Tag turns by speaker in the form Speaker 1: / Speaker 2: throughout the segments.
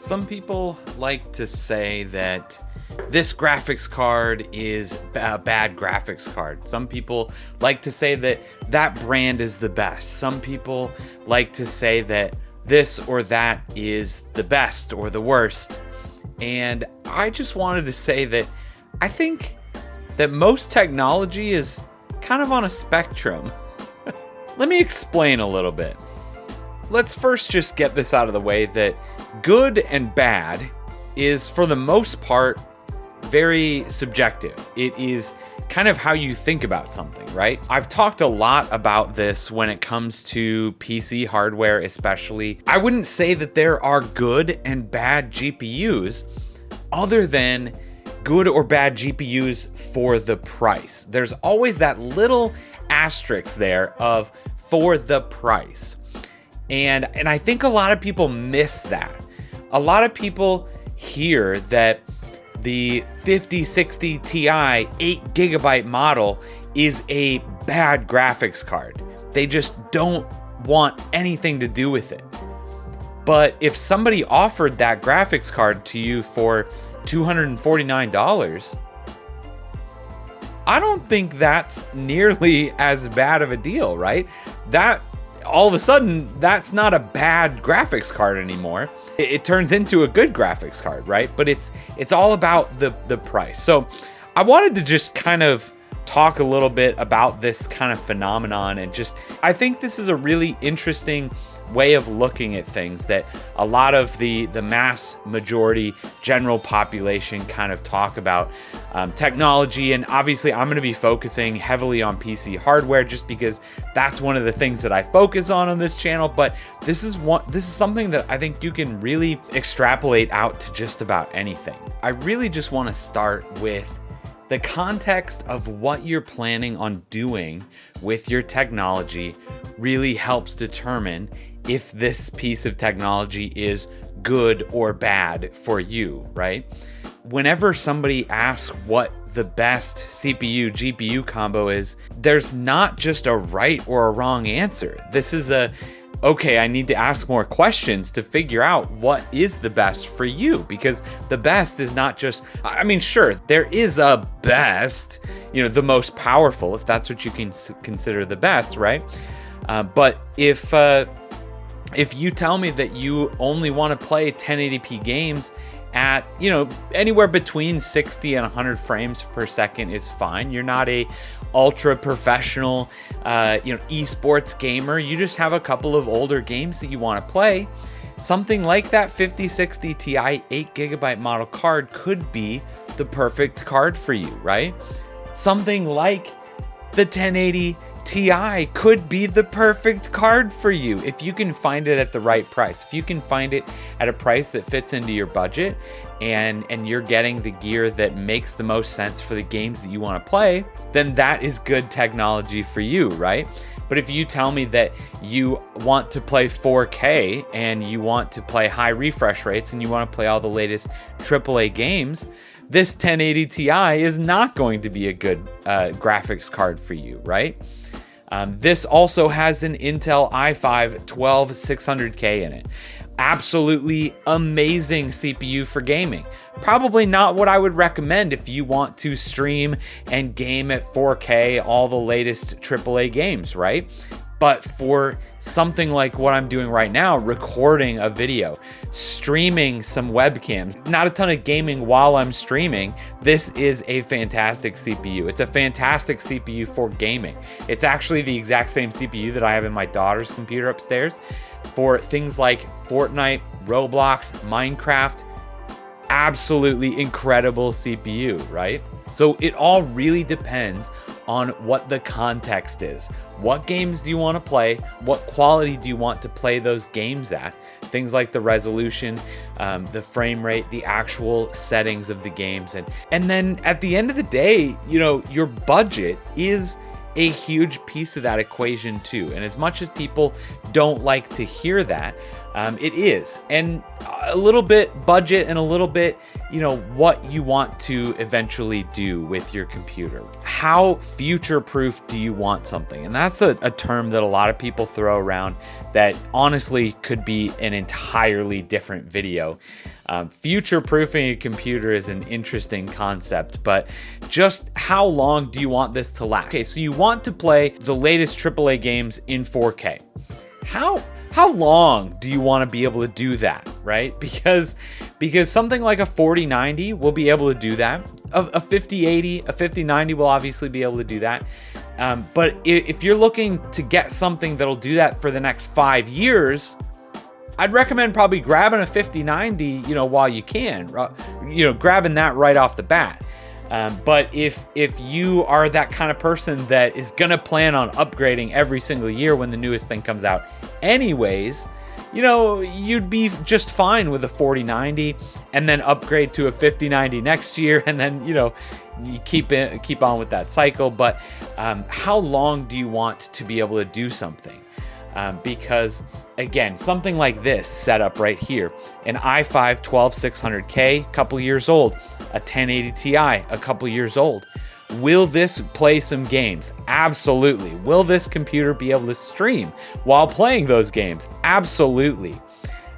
Speaker 1: Some people like to say that this graphics card is a bad graphics card. Some people like to say that that brand is the best. Some people like to say that this or that is the best or the worst. And I just wanted to say that I think that most technology is kind of on a spectrum. Let me explain a little bit. Let's first just get this out of the way that good and bad is, for the most part, very subjective. It is kind of how you think about something, right? I've talked a lot about this when it comes to PC hardware, especially. I wouldn't say that there are good and bad GPUs other than good or bad GPUs for the price. There's always that little asterisk there of for the price. And I think a lot of people miss that. A lot of people hear that the 5060 Ti 8GB model is a bad graphics card. They just don't want anything to do with it. But if somebody offered that graphics card to you for $249, I don't think that's nearly as bad of a deal, right? That all of a sudden, that's not a bad graphics card anymore. It turns into a good graphics card, right? But it's all about the price. So I wanted to just kind of talk a little bit about this kind of phenomenon, and just, I think this is a really interesting way of looking at things that a lot of the mass majority general population kind of talk about technology. And obviously I'm going to be focusing heavily on PC hardware just because that's one of the things that I focus on this channel. But this is something that I think you can really extrapolate out to just about anything. I really just want to start with the context of what you're planning on doing with your technology really helps determine if this piece of technology is good or bad for you, right? Whenever somebody asks what the best CPU GPU combo is, there's not just a right or a wrong answer. This is okay, I need to ask more questions to figure out what is the best for you, because the best is not just, I mean, sure, there is a best, the most powerful, if that's what you can consider the best, right? But if you tell me that you only want to play 1080p games at, anywhere between 60 and 100 frames per second is fine. You're not a ultra professional, esports gamer. You just have a couple of older games that you want to play. Something like that 5060 Ti 8GB model card could be the perfect card for you, right? Something like the 1080 Ti could be the perfect card for you if you can find it at the right price. If you can find it at a price that fits into your budget and you're getting the gear that makes the most sense for the games that you want to play, then that is good technology for you, right? But if you tell me that you want to play 4K and you want to play high refresh rates and you want to play all the latest AAA games, this 1080 Ti is not going to be a good graphics card for you, right? This also has an Intel i5 12600K in it. Absolutely amazing CPU for gaming. Probably not what I would recommend if you want to stream and game at 4K, all the latest AAA games, right? But for something like what I'm doing right now, recording a video, streaming some webcams, not a ton of gaming while I'm streaming, this is a fantastic CPU. It's a fantastic CPU for gaming. It's actually the exact same CPU that I have in my daughter's computer upstairs for things like Fortnite, Roblox, Minecraft. Absolutely incredible CPU, right? So it all really depends on what the context is. What games do you want to play? What quality do you want to play those games at? Things like the resolution, the frame rate, the actual settings of the games. And then at the end of the day, your budget is a huge piece of that equation too. And as much as people don't like to hear that, It is. And a little bit budget and a little bit, what you want to eventually do with your computer. How future-proof do you want something? And that's a term that a lot of people throw around that honestly could be an entirely different video. Future-proofing a computer is an interesting concept, but just how long do you want this to last? Okay, so you want to play the latest AAA games in 4K. How long do you want to be able to do that, right? Because something like a 4090 will be able to do that. A 5080, a 5090 will obviously be able to do that. But if you're looking to get something that'll do that for the next 5 years, I'd recommend probably grabbing a 5090, while you can, grabbing that right off the bat. But if you are that kind of person that is gonna plan on upgrading every single year when the newest thing comes out anyways, you'd be just fine with a 4090 and then upgrade to a 5090 next year, and then you keep on with that cycle. But how long do you want to be able to do something? Because again, something like this setup right here, an i5 12600K, a couple years old, a 1080 Ti, a couple years old. Will this play some games? Absolutely. Will this computer be able to stream while playing those games? Absolutely.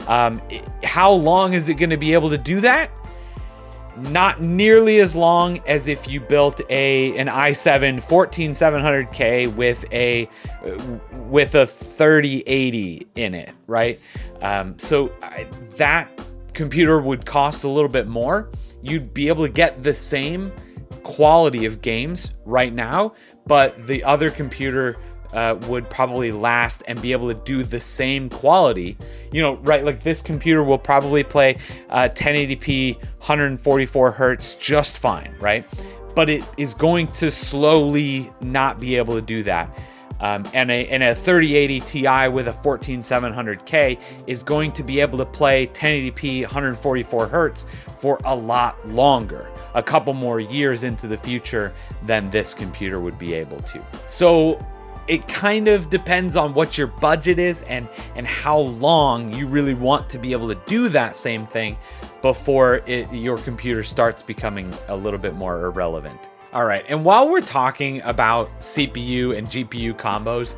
Speaker 1: How long is it going to be able to do that? Not nearly as long as if you built an i7 14700K with a 3080 in it, right? So that computer would cost a little bit more. You'd be able to get the same quality of games right now, but the other computer would probably last and be able to do the same quality, right? Like this computer will probably play 1080p 144 hertz just fine, right? But it is going to slowly not be able to do that. And a 3080 Ti with a 14700K is going to be able to play 1080p 144 hertz for a lot longer, a couple more years into the future than this computer would be able to. So it kind of depends on what your budget is and how long you really want to be able to do that same thing before your computer starts becoming a little bit more irrelevant. All right, and while we're talking about CPU and GPU combos,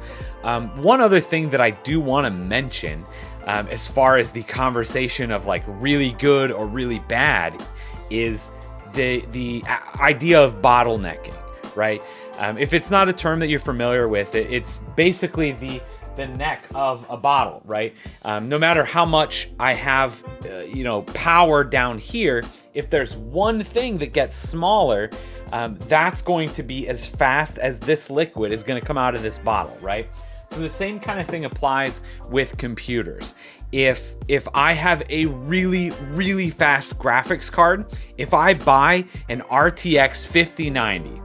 Speaker 1: one other thing that I do want to mention as far as the conversation of like really good or really bad is the idea of bottlenecking, right? If it's not a term that you're familiar with, it's basically the neck of a bottle, right? No matter how much I have, power down here, if there's one thing that gets smaller, that's going to be as fast as this liquid is going to come out of this bottle, right? So the same kind of thing applies with computers. If I have a really, really fast graphics card, if I buy an RTX 5090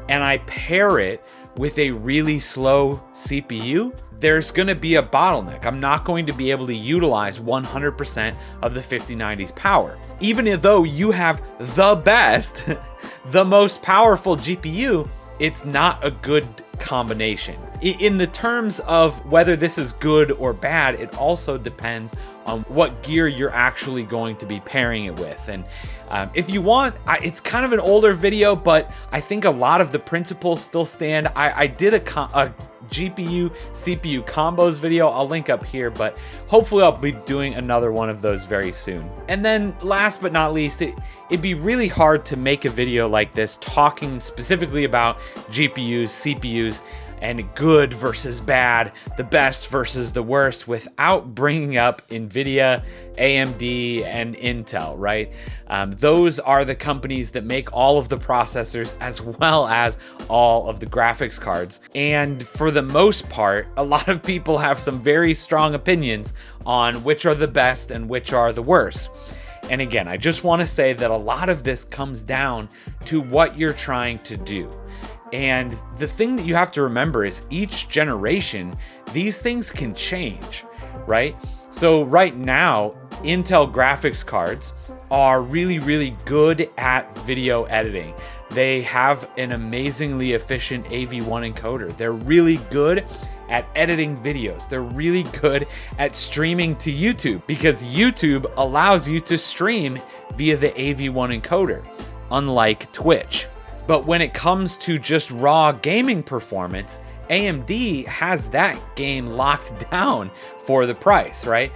Speaker 1: and I pair it with a really slow CPU, there's gonna be a bottleneck. I'm not going to be able to utilize 100% of the 5090's power. Even though you have the best, the most powerful GPU, it's not a good combination. In the terms of whether this is good or bad, it also depends on what gear you're actually going to be pairing it with. And if you want, it's kind of an older video, but I think a lot of the principles still stand. I did a GPU CPU combos video. I'll link up here, but hopefully I'll be doing another one of those very soon. And then last but not least, it'd be really hard to make a video like this talking specifically about GPUs, CPUs, and good versus bad, the best versus the worst, without bringing up NVIDIA, AMD, and Intel, right? Those are the companies that make all of the processors as well as all of the graphics cards. And for the most part, a lot of people have some very strong opinions on which are the best and which are the worst. And again, I just want to say that a lot of this comes down to what you're trying to do. And the thing that you have to remember is each generation, these things can change, right? So right now, Intel graphics cards are really, really good at video editing. They have an amazingly efficient AV1 encoder. They're really good at editing videos. They're really good at streaming to YouTube because YouTube allows you to stream via the AV1 encoder, unlike Twitch. But when it comes to just raw gaming performance, AMD has that game locked down for the price, right?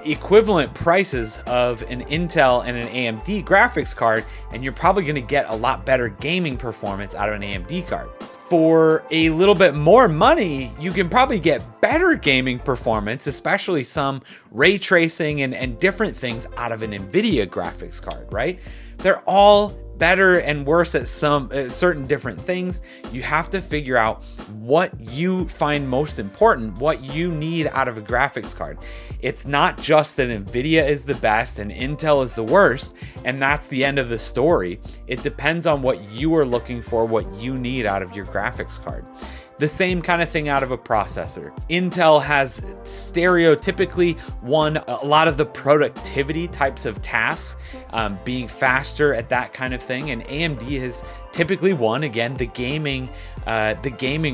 Speaker 1: Equivalent prices of an Intel and an AMD graphics card, and you're probably going to get a lot better gaming performance out of an AMD card. For a little bit more money, you can probably get better gaming performance, especially some ray tracing and different things out of an NVIDIA graphics card, right? They're all better and worse at some certain different things. You have to figure out what you find most important, what you need out of a graphics card. It's not just that NVIDIA is the best and Intel is the worst, and that's the end of the story. It depends on what you are looking for, what you need out of your graphics card. The same kind of thing out of a processor. Intel has stereotypically won a lot of the productivity types of tasks, being faster at that kind of thing, and AMD has typically won, again, the gaming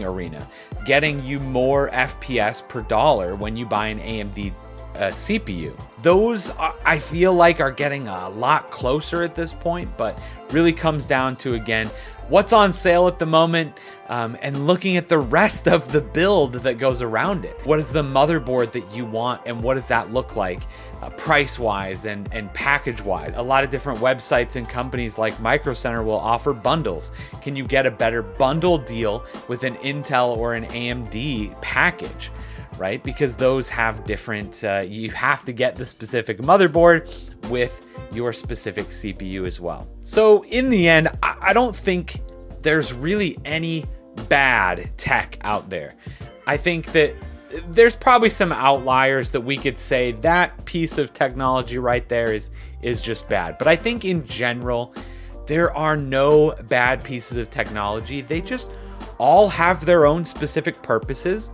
Speaker 1: arena, getting you more FPS per dollar when you buy an AMD CPU. Those I feel like are getting a lot closer at this point, but really comes down to, again, what's on sale at the moment, and looking at the rest of the build that goes around it. What is the motherboard that you want, and what does that look like price-wise and package-wise? A lot of different websites and companies like Micro Center will offer bundles. Can you get a better bundle deal with an Intel or an AMD package? Right? Because those have different, you have to get the specific motherboard with your specific CPU as well. So in the end, I don't think there's really any bad tech out there. I think that there's probably some outliers that we could say that piece of technology right there is just bad. But I think in general, there are no bad pieces of technology. They just all have their own specific purposes.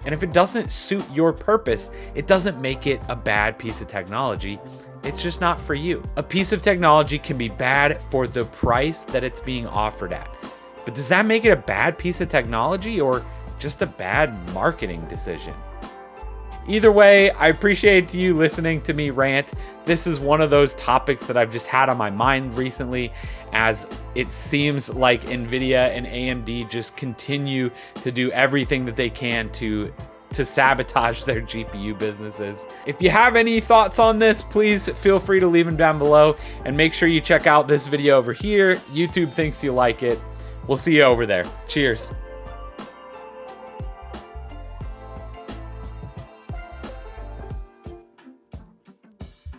Speaker 1: And if it doesn't suit your purpose, it doesn't make it a bad piece of technology. It's just not for you. A piece of technology can be bad for the price that it's being offered at. But does that make it a bad piece of technology or just a bad marketing decision? Either way, I appreciate you listening to me rant. This is one of those topics that I've just had on my mind recently, as it seems like NVIDIA and AMD just continue to do everything that they can to sabotage their GPU businesses. If you have any thoughts on this, please feel free to leave them down below, and make sure you check out this video over here. YouTube thinks you like it. We'll see you over there. Cheers.